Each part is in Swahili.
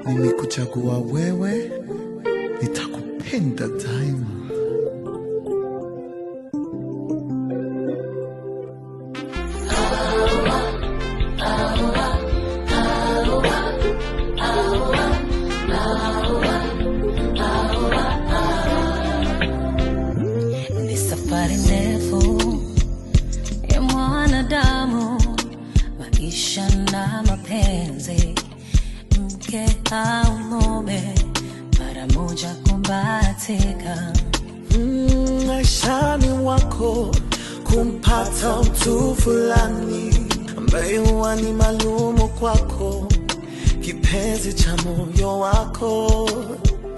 nimekuchagua wewe, nitakupenda daima. Ni safari ndefu ya mwanadamu, maisha na mapenzi, mke au mume, mara moja kumbatika. Maishani wako kumpata mtu fulani ambaye huwa ni maalumu kwako, kipenzi cha moyo wako.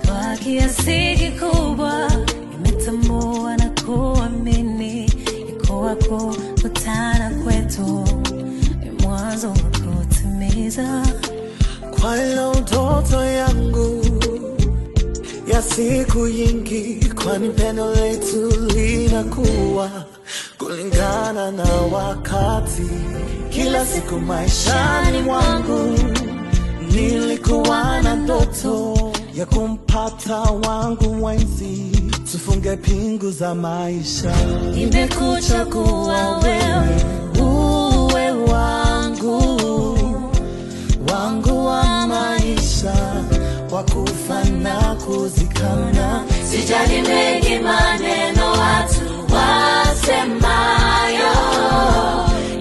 Kwa kiasi kikubwa nimetambua na kuamini yuko wako, kutana kwetu ni mwanzo wa kutimiza kwa ile ndoto yangu ya siku nyingi, kwani pendo letu linakuwa kulingana na wakati. Kila siku maishani mwangu nilikuwa na ndoto ya kumpata wangu mwenzi, tufunge pingu za maisha. Nimekuchagua wewe uwe wangu, wangu wa maisha, wakufa na kuzikana. Sijali mengi maneno watu wasemayo,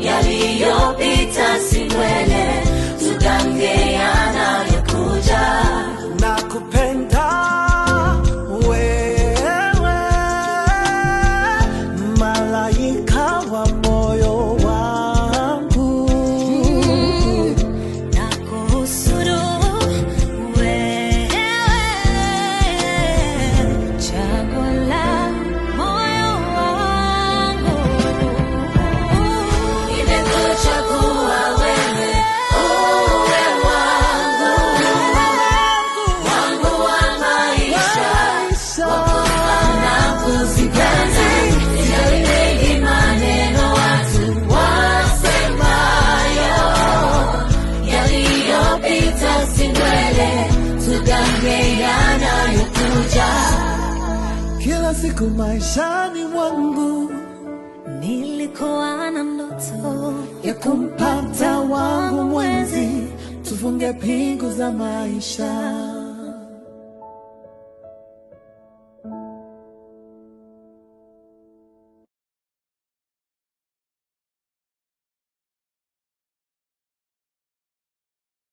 yaliyopita si mbele, tugange yanayokuja. Nakupenda wewe, malaika wa moyo wangu. Nakuhusudu wewe, chaguo la moyo wangu. Nimekuchagua wewe uwe wangu, wangu wa maisha, wakufa na kuzikana. Sijali mengi maneno watu wasemayo, yaliyopita si mbele, tugange yanayokuja. Kila siku maishani mwangu Nilikuwa na ndoto ya kumpata wangu mwenzi, tufunge pingu za maisha.